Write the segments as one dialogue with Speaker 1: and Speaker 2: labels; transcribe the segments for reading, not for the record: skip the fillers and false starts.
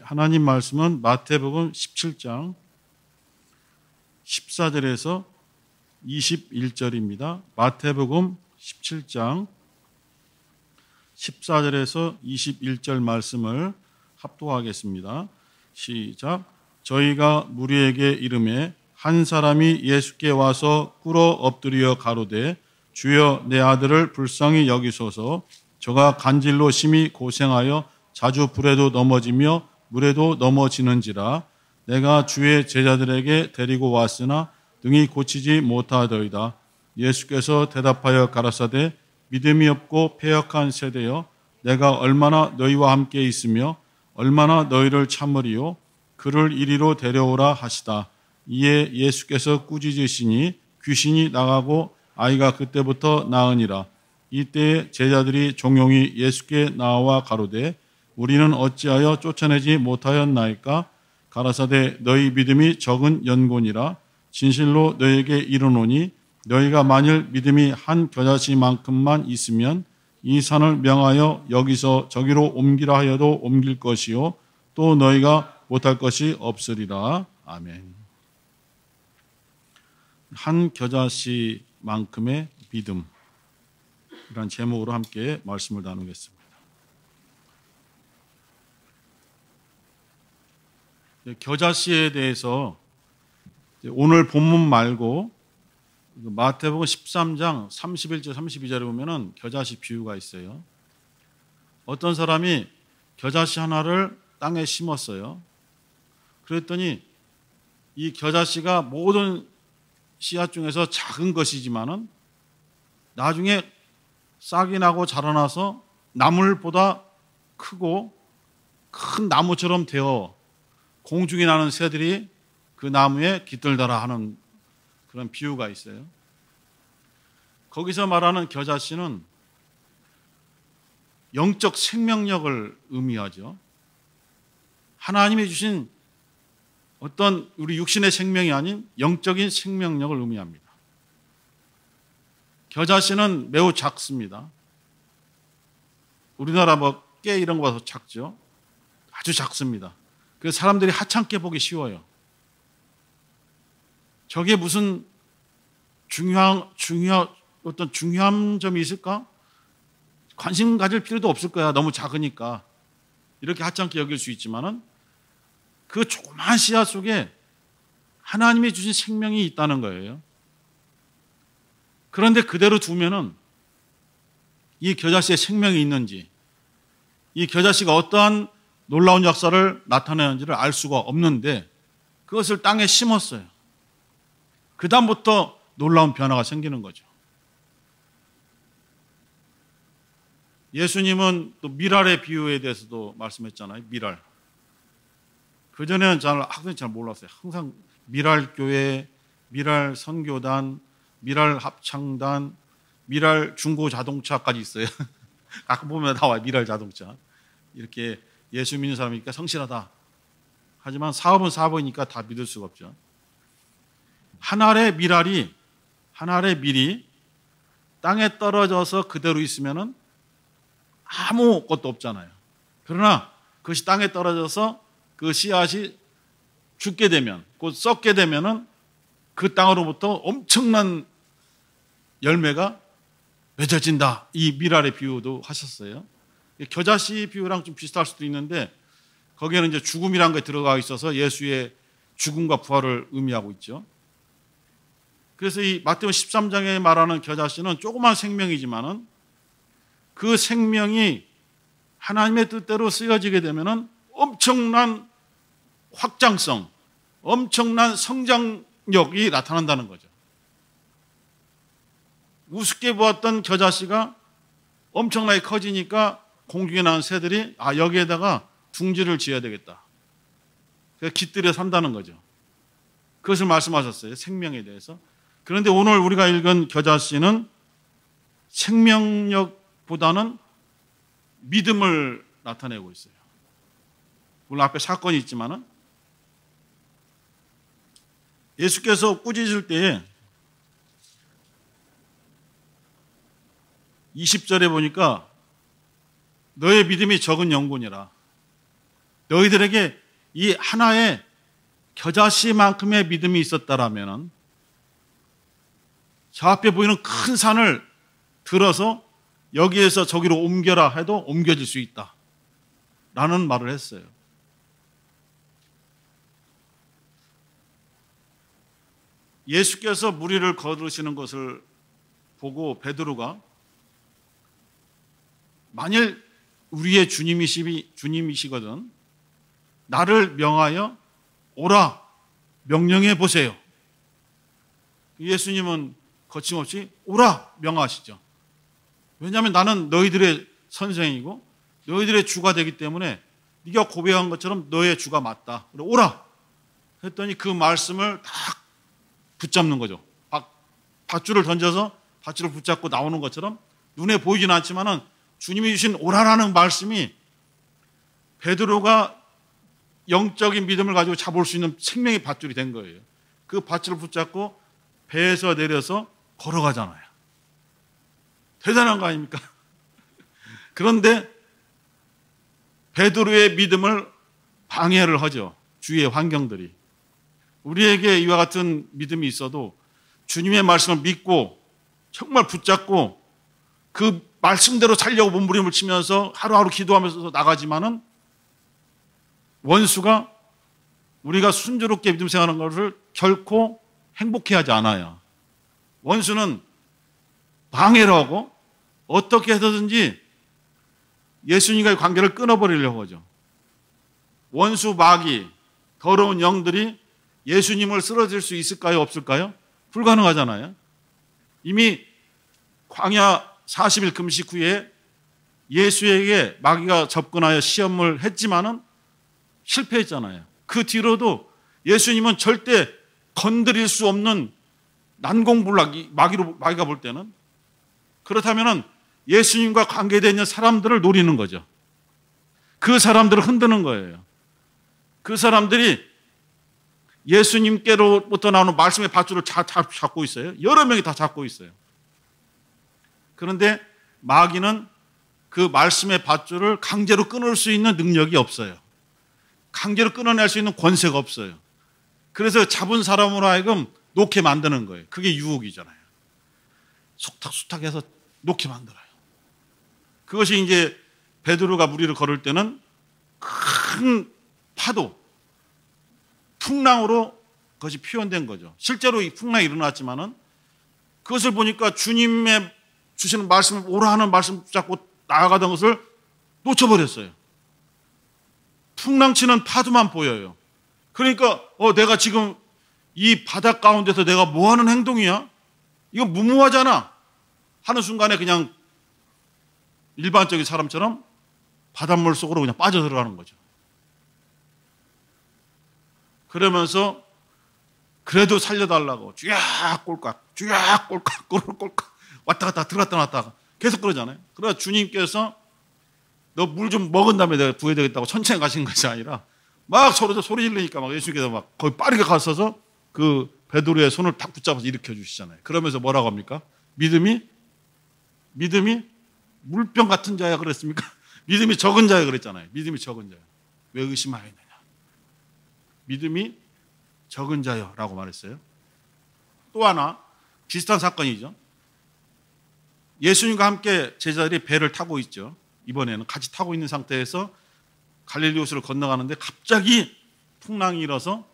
Speaker 1: 하나님 말씀은 마태복음 17장 14절에서 21절입니다. 마태복음 17장 14절에서 21절 말씀을 합독하겠습니다. 시작. 저희가 무리에게 이르매 한 사람이 예수께 와서 꿇어 엎드려 가로되 주여 내 아들을 불쌍히 여기소서. 저가 간질로 심히 고생하여 자주 불에도 넘어지며 물에도 넘어지는지라. 내가 주의 제자들에게 데리고 왔으나 능히 고치지 못하더이다. 예수께서 대답하여 가라사대 믿음이 없고 패역한 세대여, 내가 얼마나 너희와 함께 있으며 얼마나 너희를 참으리요. 그를 이리로 데려오라 하시다. 이에 예수께서 꾸짖으시니 귀신이 나가고 아이가 그때부터 나으니라. 이때에 제자들이 종용이 예수께 나와 가로되 우리는 어찌하여 쫓아내지 못하였나이까? 가라사대 너희 믿음이 적은 연곤이라. 진실로 너희에게 이르노니 너희가 만일 믿음이 한 겨자씨만큼만 있으면 이 산을 명하여 여기서 저기로 옮기라 하여도 옮길 것이요 또 너희가 못할 것이 없으리라. 아멘. 한 겨자씨만큼의 믿음, 이런 제목으로 함께 말씀을 나누겠습니다. 겨자씨에 대해서 오늘 본문 말고 마태복음 13장 31절 32절에 보면은 겨자씨 비유가 있어요. 어떤 사람이 겨자씨 하나를 땅에 심었어요. 그랬더니 이 겨자씨가 모든 씨앗 중에서 작은 것이지만은 나중에 싹이 나고 자라나서 나물보다 크고 큰 나무처럼 되어 공중에 나는 새들이 그 나무에 깃들더라 하는 그런 비유가 있어요. 거기서 말하는 겨자씨는 영적 생명력을 의미하죠. 하나님이 주신 어떤 우리 육신의 생명이 아닌 영적인 생명력을 의미합니다. 겨자씨는 매우 작습니다. 우리나라 깨 이런 거보다 작죠. 아주 작습니다. 그래서 사람들이 하찮게 보기 쉬워요. 저게 무슨 어떤 중요한 점이 있을까? 관심 가질 필요도 없을 거야. 너무 작으니까. 이렇게 하찮게 여길 수 있지만은 그 조그만 씨앗 속에 하나님이 주신 생명이 있다는 거예요. 그런데 그대로 두면은 이 겨자씨에 생명이 있는지, 이 겨자씨가 어떠한 놀라운 역사를 나타내는지를 알 수가 없는데 그것을 땅에 심었어요. 그 다음부터 놀라운 변화가 생기는 거죠. 예수님은 또 미랄의 비유에 대해서도 말씀했잖아요. 미랄. 그전에는 학생이 잘 몰랐어요. 항상 미랄교회, 미랄 선교단, 미랄 합창단, 미랄 중고 자동차까지 있어요. 가끔 보면 나와요. 미랄 자동차. 이렇게 예수 믿는 사람이니까 성실하다. 하지만 사업은 사업이니까 다 믿을 수가 없죠. 한 알의 밀이 땅에 떨어져서 그대로 있으면은 아무것도 없잖아요. 그러나 그것이 땅에 떨어져서 그 씨앗이 죽게 되면, 곧 썩게 되면은 그 땅으로부터 엄청난 열매가 맺어진다. 이 미랄의 비유도 하셨어요. 겨자씨 비유랑 좀 비슷할 수도 있는데 거기에는 이제 죽음이라는 게 들어가 있어서 예수의 죽음과 부활을 의미하고 있죠. 그래서 이 마태복음 13장에 말하는 겨자씨는 조그만 생명이지만은 그 생명이 하나님의 뜻대로 쓰여지게 되면은 엄청난 확장성, 엄청난 성장력이 나타난다는 거죠. 우습게 보았던 겨자씨가 엄청나게 커지니까 공중에 나온 새들이 여기에다가 둥지를 지어야 되겠다. 그래서 깃들여 산다는 거죠. 그것을 말씀하셨어요. 생명에 대해서. 그런데 오늘 우리가 읽은 겨자씨는 생명력보다는 믿음을 나타내고 있어요. 물론 앞에 사건이 있지만은 예수께서 꾸짖을 때에 20절에 보니까 너의 믿음이 적은 영혼이라. 너희들에게 이 하나의 겨자씨만큼의 믿음이 있었다라면 저 앞에 보이는 큰 산을 들어서 여기에서 저기로 옮겨라 해도 옮겨질 수 있다 라는 말을 했어요. 예수께서 무리를 거두시는 것을 보고 베드로가 만일 우리의 주님이시거든 나를 명하여 오라 명령해 보세요. 예수님은 거침없이 오라 명하시죠. 왜냐하면 나는 너희들의 선생이고 너희들의 주가 되기 때문에 네가 고백한 것처럼 너의 주가 맞다. 그래 오라 했더니 그 말씀을 딱 붙잡는 거죠. 밧줄을 던져서 밧줄을 붙잡고 나오는 것처럼 눈에 보이지는 않지만은 주님이 주신 오라라는 말씀이 베드로가 영적인 믿음을 가지고 잡을 수 있는 생명의 밧줄이 된 거예요. 그 밧줄을 붙잡고 배에서 내려서 걸어가잖아요. 대단한 거 아닙니까? 그런데 베드로의 믿음을 방해를 하죠. 주위의 환경들이. 우리에게 이와 같은 믿음이 있어도 주님의 말씀을 믿고 정말 붙잡고 그 말씀대로 살려고 몸부림을 치면서 하루하루 기도하면서 나가지만은 원수가 우리가 순조롭게 믿음 생활하는 것을 결코 행복해 하지 않아요. 원수는 방해를 하고 어떻게 해서든지 예수님과의 관계를 끊어버리려고 하죠. 원수 마귀, 더러운 영들이 예수님을 쓰러질 수 있을까요? 없을까요? 불가능하잖아요. 이미 광야 40일 금식 후에 예수에게 마귀가 접근하여 시험을 했지만은 실패했잖아요. 그 뒤로도 예수님은 절대 건드릴 수 없는 난공불락, 마귀가 볼 때는. 그렇다면은 예수님과 관계되어 있는 사람들을 노리는 거죠. 그 사람들을 흔드는 거예요. 그 사람들이 예수님께로부터 나오는 말씀의 밧줄을 잡고 있어요. 여러 명이 다 잡고 있어요. 그런데 마귀는 그 말씀의 밧줄을 강제로 끊을 수 있는 능력이 없어요. 강제로 끊어낼 수 있는 권세가 없어요. 그래서 잡은 사람으로 하여금 놓게 만드는 거예요. 그게 유혹이잖아요. 속닥속닥해서 놓게 만들어요. 그것이 이제 베드로가 무리를 걸을 때는 큰 파도, 풍랑으로 그것이 표현된 거죠. 실제로 이 풍랑이 일어났지만은 그것을 보니까 주님의 주시는 말씀, 오라 하는 말씀 붙잡고 나아가던 것을 놓쳐버렸어요. 풍랑치는 파도만 보여요. 그러니까 내가 지금 이 바다 가운데서 내가 뭐 하는 행동이야? 이거 무모하잖아 하는 순간에 그냥 일반적인 사람처럼 바닷물 속으로 그냥 빠져들어가는 거죠. 그러면서 그래도 살려달라고 쥐약 꼴깍 쥐약 꼴깍 꼴깍 왔다 갔다 들어갔다 놨다가 계속 그러잖아요. 그래서 주님께서 너 물 좀 먹은 다음에 내가 부어야 되겠다고 천천히 가신 것이 아니라 막 서로 소리 지르니까 막 예수님께서 막 거의 빠르게 가서서 그 베드로의 손을 탁 붙잡아서 일으켜 주시잖아요. 그러면서 뭐라고 합니까? 믿음이 물병 같은 자야 그랬습니까? 믿음이 적은 자야 그랬잖아요. 믿음이 적은 자야. 왜 의심하였느냐? 믿음이 적은 자여라고 말했어요. 또 하나 비슷한 사건이죠. 예수님과 함께 제자들이 배를 타고 있죠. 이번에는 같이 타고 있는 상태에서 갈릴리 호수를 건너가는데 갑자기 풍랑이 일어서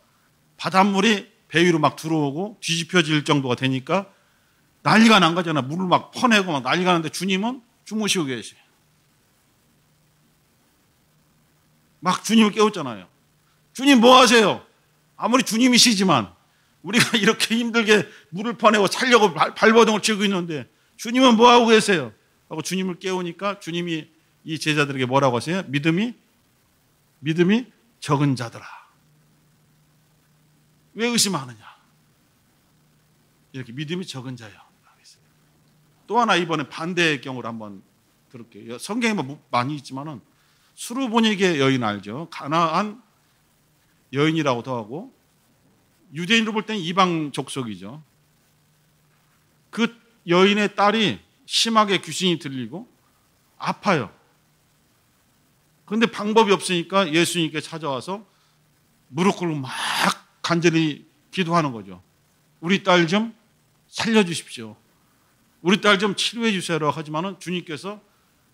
Speaker 1: 바닷물이 배 위로 막 들어오고 뒤집혀질 정도가 되니까 난리가 난 거잖아. 물을 막 퍼내고 막 난리가 나는데 주님은 주무시고 계세요. 막 주님을 깨웠잖아요. 주님 뭐 하세요? 아무리 주님이시지만 우리가 이렇게 힘들게 물을 퍼내고 살려고 발버둥을 치고 있는데 주님은 뭐 하고 계세요? 하고 주님을 깨우니까 주님이 이 제자들에게 뭐라고 하세요? 믿음이 적은 자들아. 왜 의심하느냐? 이렇게 믿음이 적은 자야. 또 하나 이번에 반대의 경우를 한번 들을게요. 성경에 많이 있지만은 수르보니게 여인 알죠? 가나안 여인이라고도 하고 유대인으로 볼 때는 이방 족속이죠. 그 여인의 딸이 심하게 귀신이 들리고 아파요. 그런데 방법이 없으니까 예수님께 찾아와서 무릎 꿇고 막 간절히 기도하는 거죠. 우리 딸 좀 살려주십시오. 우리 딸 좀 치료해 주세요. 하지만은 주님께서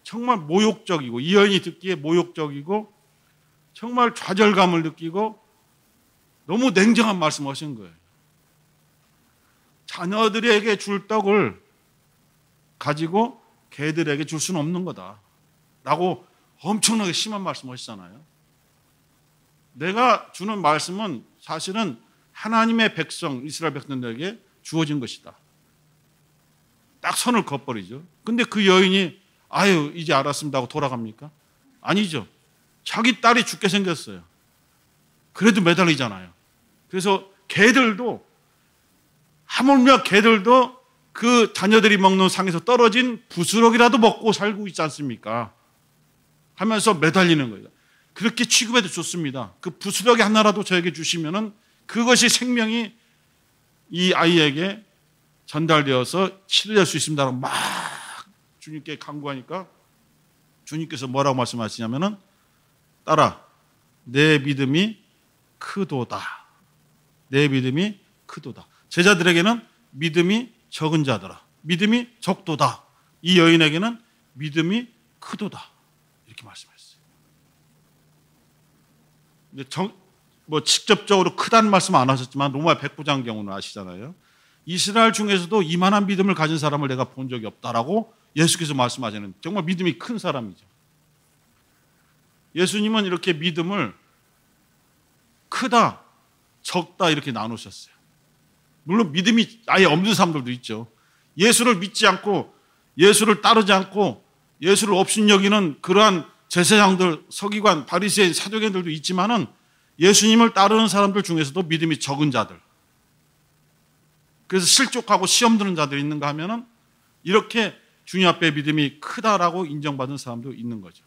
Speaker 1: 정말 모욕적이고, 이 여인이 듣기에 모욕적이고 정말 좌절감을 느끼고 너무 냉정한 말씀을 하신 거예요. 자녀들에게 줄 떡을 가지고 개들에게 줄 수는 없는 거다 라고 엄청나게 심한 말씀을 하시잖아요. 내가 주는 말씀은 사실은 하나님의 백성, 이스라엘 백성들에게 주어진 것이다. 딱 선을 그어버리죠. 근데 그 여인이 아유 이제 알았습니다 하고 돌아갑니까? 아니죠. 자기 딸이 죽게 생겼어요. 그래도 매달리잖아요. 그래서 개들도, 하물며 개들도 그 자녀들이 먹는 상에서 떨어진 부스러기라도 먹고 살고 있지 않습니까? 하면서 매달리는 거예요. 그렇게 취급해도 좋습니다. 그 부스러기 하나라도 저에게 주시면은 그것이 생명이 이 아이에게 전달되어서 치료될 수 있습니다. 막 주님께 간구하니까 주님께서 뭐라고 말씀하시냐면은 딸아, 내 믿음이 크도다. 내 믿음이 크도다. 제자들에게는 믿음이 적은 자더라. 믿음이 적도다. 이 여인에게는 믿음이 크도다. 이렇게 말씀하셨어요. 근데 직접적으로 크다는 말씀 안 하셨지만 로마 백부장 경우는 아시잖아요. 이스라엘 중에서도 이만한 믿음을 가진 사람을 내가 본 적이 없다라고 예수께서 말씀하시는, 정말 믿음이 큰 사람이죠. 예수님은 이렇게 믿음을 크다, 적다 이렇게 나누셨어요. 물론 믿음이 아예 없는 사람들도 있죠. 예수를 믿지 않고 예수를 따르지 않고 예수를 업신여기는 그러한 제사장들, 서기관, 바리새인, 사두개인들도 있지만은 예수님을 따르는 사람들 중에서도 믿음이 적은 자들, 그래서 실족하고 시험 드는 자들이 있는가 하면은 이렇게 주님 앞에 믿음이 크다라고 인정받은 사람도 있는 거죠.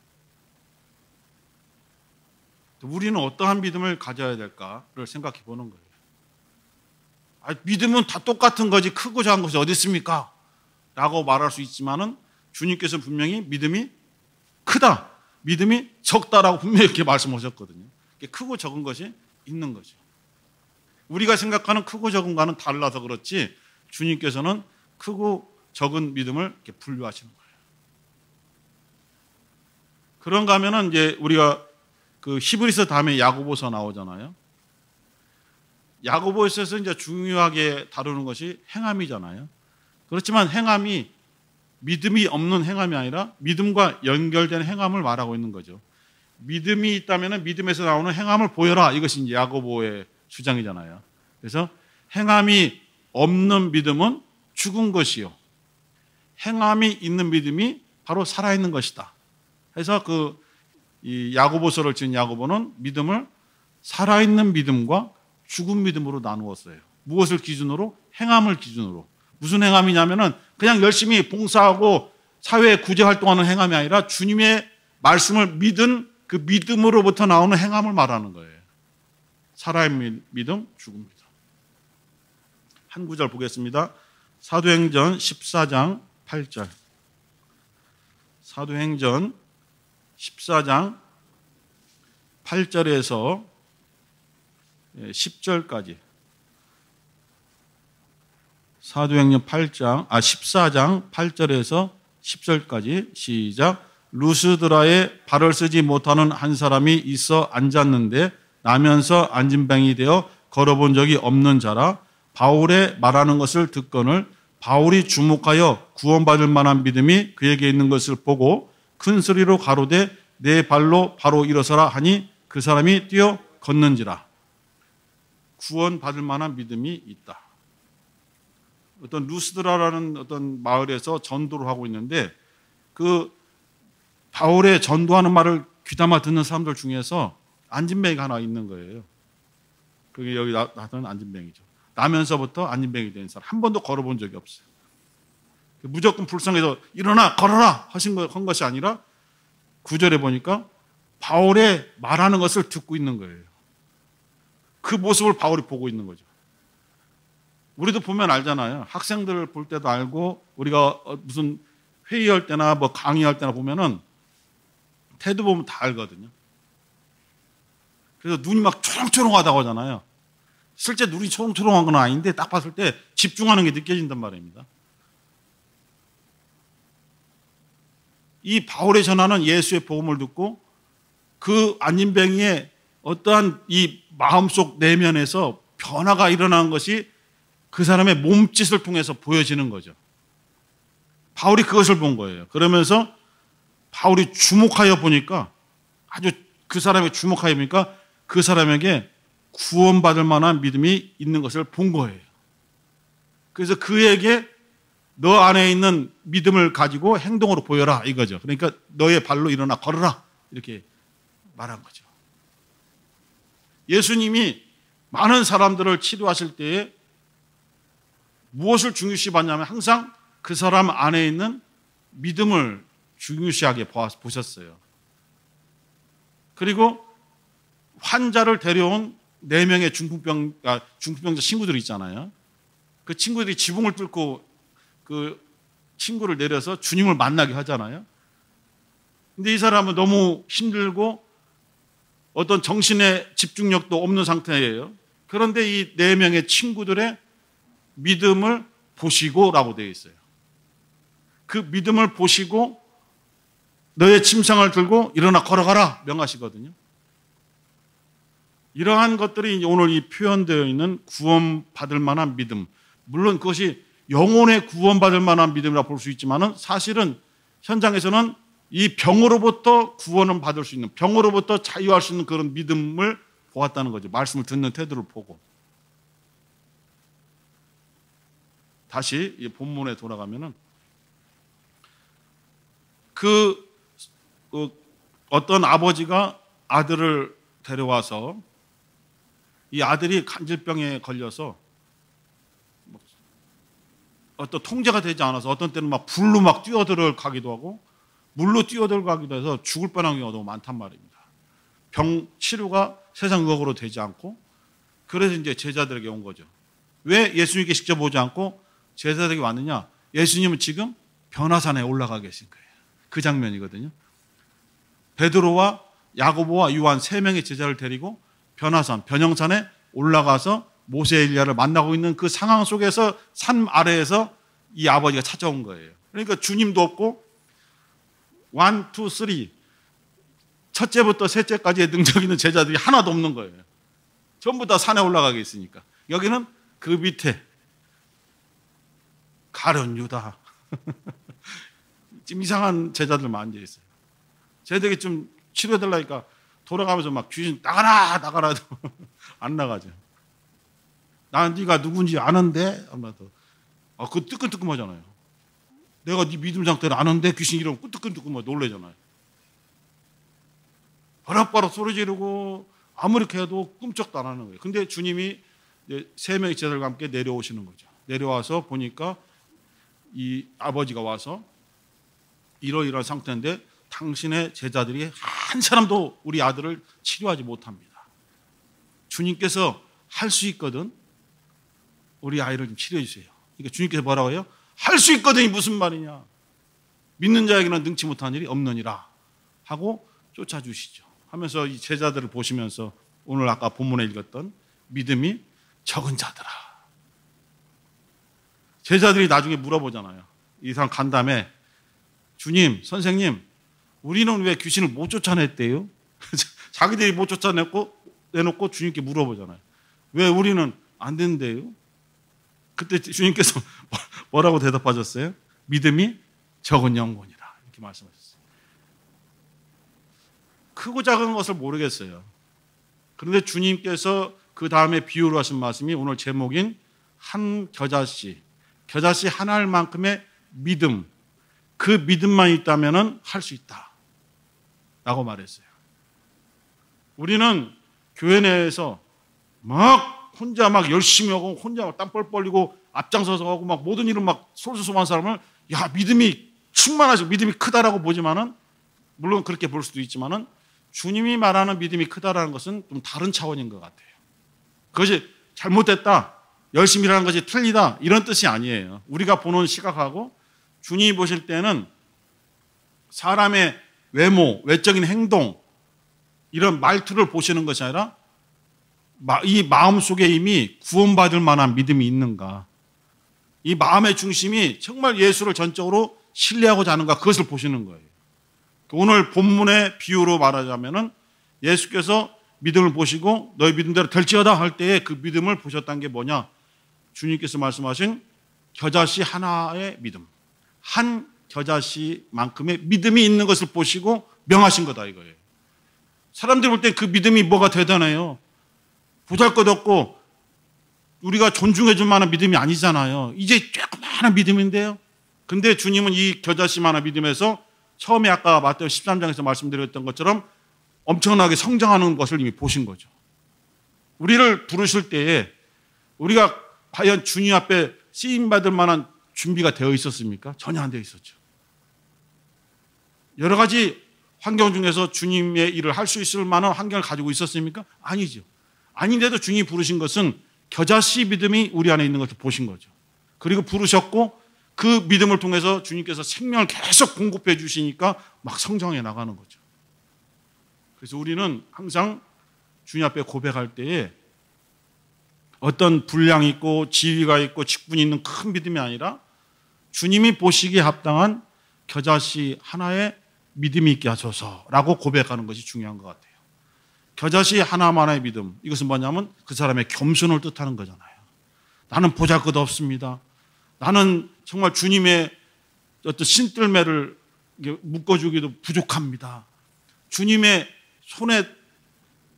Speaker 1: 우리는 어떠한 믿음을 가져야 될까를 생각해 보는 거예요. 믿음은 다 똑같은 거지 크고 작은 것이 어디 있습니까? 라고 말할 수 있지만은 주님께서 분명히 믿음이 크다, 믿음이 적다라고 분명히 이렇게 말씀하셨거든요. 크고 적은 것이 있는 거죠. 우리가 생각하는 크고 적은과는 달라서 그렇지 주님께서는 크고 적은 믿음을 이렇게 분류하시는 거예요. 그런가 하면은 이제 우리가 그 히브리서 다음에 야고보서 나오잖아요. 야고보서에서 이제 중요하게 다루는 것이 행함이잖아요. 그렇지만 행함이 믿음이 없는 행함이 아니라 믿음과 연결된 행함을 말하고 있는 거죠. 믿음이 있다면 믿음에서 나오는 행함을 보여라. 이것이 이제 야고보의 주장이잖아요. 그래서 행함이 없는 믿음은 죽은 것이요, 행함이 있는 믿음이 바로 살아있는 것이다. 그래서 이 야고보서를 지은 야고보는 믿음을 살아있는 믿음과 죽은 믿음으로 나누었어요. 무엇을 기준으로? 행함을 기준으로. 무슨 행함이냐면은 그냥 열심히 봉사하고 사회에 구제 활동하는 행함이 아니라 주님의 말씀을 믿은 그 믿음으로부터 나오는 행함을 말하는 거예요. 살아있는 믿음, 죽은 믿음. 한 구절 보겠습니다. 사도행전 14장 8절. 사도행전 14장 8절에서 10절까지. 사도행전 14장 8절에서 10절까지 시작. 루스드라에 발을 쓰지 못하는 한 사람이 있어 앉았는데 나면서 앉은뱅이 되어 걸어본 적이 없는 자라. 바울의 말하는 것을 듣거늘 바울이 주목하여 구원받을 만한 믿음이 그에게 있는 것을 보고 큰 소리로 가로되 내 발로 바로 일어서라 하니 그 사람이 뛰어 걷는지라. 구원받을 만한 믿음이 있다. 어떤 루스드라라는 어떤 마을에서 전도를 하고 있는데 그 바울의 전도하는 말을 귀담아 듣는 사람들 중에서 안진뱅이가 하나 있는 거예요. 그게 여기 나타나는 안진뱅이죠. 나면서부터 안진뱅이 된 사람 한 번도 걸어본 적이 없어요. 무조건 불쌍해서 일어나 걸어라 한 것이 아니라 9절에 보니까 바울의 말하는 것을 듣고 있는 거예요. 그 모습을 바울이 보고 있는 거죠. 우리도 보면 알잖아요. 학생들을 볼 때도 알고 우리가 무슨 회의할 때나 뭐 강의할 때나 보면은 태도 보면 다 알거든요. 그래서 눈이 막 초롱초롱하다고 하잖아요. 실제 눈이 초롱초롱한 건 아닌데 딱 봤을 때 집중하는 게 느껴진단 말입니다. 이 바울의 전하는 예수의 복음을 듣고 그 안진뱅이의 어떠한 이 마음속 내면에서 변화가 일어나는 것이 그 사람의 몸짓을 통해서 보여지는 거죠. 바울이 그것을 본 거예요. 그러면서 바울이 주목하여 보니까 아주 그 사람에 주목하여 보니까 그 사람에게 구원받을 만한 믿음이 있는 것을 본 거예요. 그래서 그에게 너 안에 있는 믿음을 가지고 행동으로 보여라 이거죠. 그러니까 너의 발로 일어나 걸어라 이렇게 말한 거죠. 예수님이 많은 사람들을 치료하실 때에 무엇을 중요시 봤냐면 항상 그 사람 안에 있는 믿음을 중요시하게 보셨어요. 그리고 환자를 데려온 4명의 중풍병자 친구들이 있잖아요. 그 친구들이 지붕을 뚫고 그 친구를 내려서 주님을 만나게 하잖아요. 근데 이 사람은 너무 힘들고 어떤 정신의 집중력도 없는 상태예요. 그런데 이 4명의 친구들의 믿음을 보시고라고 되어 있어요. 그 믿음을 보시고 너의 침상을 들고 일어나 걸어가라 명하시거든요. 이러한 것들이 오늘 이 표현되어 있는 구원받을 만한 믿음. 물론 그것이 영혼의 구원받을 만한 믿음이라 볼 수 있지만은 사실은 현장에서는 이 병으로부터 구원을 받을 수 있는, 병으로부터 자유할 수 있는 그런 믿음을 보았다는 거죠. 말씀을 듣는 태도를 보고. 다시 이 본문에 돌아가면은 어떤 아버지가 아들을 데려와서 이 아들이 간질병에 걸려서 어떤 통제가 되지 않아서 어떤 때는 막 불로 막 뛰어들어가기도 하고 물로 뛰어들어가기도 해서 죽을 뻔한 경우가 너무 많단 말입니다. 병 치료가 세상 의학으로 되지 않고 그래서 이제 제자들에게 온 거죠. 왜 예수님께 직접 오지 않고 제자들에게 왔느냐? 예수님은 지금 변화산에 올라가 계신 거예요. 그 장면이거든요. 베드로와 야고보와 요한 3명의 제자를 데리고 변화산, 변형산에 올라가서 모세 엘리야를 만나고 있는 그 상황 속에서 산 아래에서 이 아버지가 찾아온 거예요. 그러니까 주님도 없고 1, 2, 3 첫째부터 셋째까지의 능력 있는 제자들이 하나도 없는 거예요. 전부 다 산에 올라가게 있으니까. 여기는 그 밑에 가룟 유다 좀 이상한 제자들만 앉아 있어요. 쟤들이 좀 치료해달라니까 돌아가면서 막 귀신 나가라 안 나가죠. 난 네가 누군지 아는데 아마도 그거 뜨끈뜨끈하잖아요. 내가 네 믿음 상태를 아는데 귀신 이러면 뜨끈뜨끈하고 놀래잖아요. 바락바락 소리 지르고 아무리 해도 꿈쩍도 안 하는 거예요. 근데 주님이 3명의 제자들과 함께 내려오시는 거죠. 내려와서 보니까 이 아버지가 와서 이러이러한 상태인데 당신의 제자들이 한 사람도 우리 아들을 치료하지 못합니다. 주님께서 할 수 있거든 우리 아이를 좀 치료해 주세요. 그러니까 주님께서 뭐라고 해요? 할 수 있거든이 무슨 말이냐. 믿는 자에게는 능치 못한 일이 없느니라 하고 쫓아주시죠. 하면서 이 제자들을 보시면서 오늘 아까 본문에 읽었던 믿음이 적은 자들아. 제자들이 나중에 물어보잖아요. 이 사람 간 다음에 주님, 선생님, 우리는 왜 귀신을 못 쫓아냈대요? 자기들이 못 쫓아내놓고 주님께 물어보잖아요. 왜 우리는 안 된대요? 그때 주님께서 뭐라고 대답하셨어요? 믿음이 적은 영혼이라 이렇게 말씀하셨어요. 크고 작은 것을 모르겠어요. 그런데 주님께서 그 다음에 비유로 하신 말씀이 오늘 제목인 한 겨자씨 하나만큼의 믿음, 그 믿음만 있다면 할 수 있다 라고 말했어요. 우리는 교회 내에서 혼자 열심히 하고 혼자 땀 뻘 흘리고 앞장서서 하고 모든 일을 솔솔솔한 사람을 믿음이 충만하시고 믿음이 크다라고 보지만은 물론 그렇게 볼 수도 있지만은 주님이 말하는 믿음이 크다라는 것은 좀 다른 차원인 것 같아요. 그것이 잘못됐다, 열심히 일하는 것이 틀리다 이런 뜻이 아니에요. 우리가 보는 시각하고 주님이 보실 때는 사람의 외모, 외적인 행동, 이런 말투를 보시는 것이 아니라 이 마음속에 이미 구원받을 만한 믿음이 있는가, 이 마음의 중심이 정말 예수를 전적으로 신뢰하고자 하는가, 그것을 보시는 거예요. 오늘 본문의 비유로 말하자면은 예수께서 믿음을 보시고 너희 믿음대로 될지어다 할 때에 그 믿음을 보셨다는 게 뭐냐, 주님께서 말씀하신 겨자씨 하나의 믿음, 한 겨자씨만큼의 믿음이 있는 것을 보시고 명하신 거다 이거예요. 사람들이 볼 때 그 믿음이 뭐가 대단해요. 보잘것없고 우리가 존중해 줄 만한 믿음이 아니잖아요. 이제 조그마한 믿음인데요. 근데 주님은 이 겨자씨만한 믿음에서 처음에 아까 마태오 13장에서 말씀드렸던 것처럼 엄청나게 성장하는 것을 이미 보신 거죠. 우리를 부르실 때에 우리가 과연 주님 앞에 쓰임받을 만한 준비가 되어 있었습니까? 전혀 안 되어 있었죠. 여러 가지 환경 중에서 주님의 일을 할 수 있을 만한 환경을 가지고 있었습니까? 아니죠. 아닌데도 주님이 부르신 것은 겨자씨 믿음이 우리 안에 있는 것을 보신 거죠. 그리고 부르셨고 그 믿음을 통해서 주님께서 생명을 계속 공급해 주시니까 막 성장해 나가는 거죠. 그래서 우리는 항상 주님 앞에 고백할 때에 어떤 분량이 있고 지위가 있고 직분이 있는 큰 믿음이 아니라 주님이 보시기에 합당한 겨자씨 하나의 믿음이 있게 하소서라고 고백하는 것이 중요한 것 같아요. 겨자씨 하나만의 믿음, 이것은 뭐냐면 그 사람의 겸손을 뜻하는 거잖아요. 나는 보잘것없습니다. 나는 정말 주님의 어떤 신뜰매를 묶어주기도 부족합니다. 주님의 손에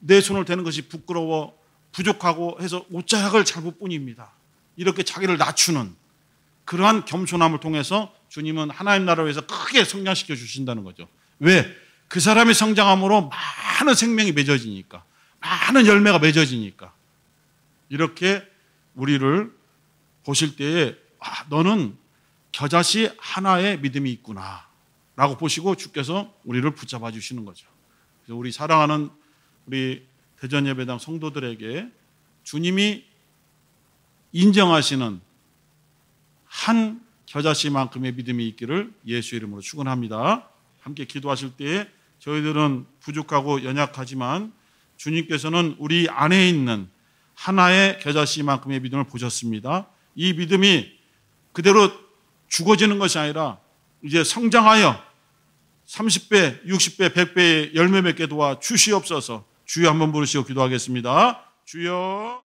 Speaker 1: 내 손을 대는 것이 부끄러워 부족하고 해서 옷자락을 잘 볼 뿐입니다. 이렇게 자기를 낮추는 그러한 겸손함을 통해서 주님은 하나님 나라를 위해서 크게 성장시켜 주신다는 거죠. 왜? 그 사람이 성장함으로 많은 생명이 맺어지니까, 많은 열매가 맺어지니까. 이렇게 우리를 보실 때에 너는 겨자씨 하나의 믿음이 있구나 라고 보시고 주께서 우리를 붙잡아 주시는 거죠. 그래서 우리 사랑하는 우리 대전예배당 성도들에게 주님이 인정하시는 한 겨자씨만큼의 믿음이 있기를 예수 이름으로 축원합니다. 함께 기도하실 때에 저희들은 부족하고 연약하지만 주님께서는 우리 안에 있는 하나의 겨자씨만큼의 믿음을 보셨습니다. 이 믿음이 그대로 죽어지는 것이 아니라 이제 성장하여 30배, 60배, 100배의 열매 맺게 도와 주시옵소서. 주여 한번 부르시고 기도하겠습니다. 주여.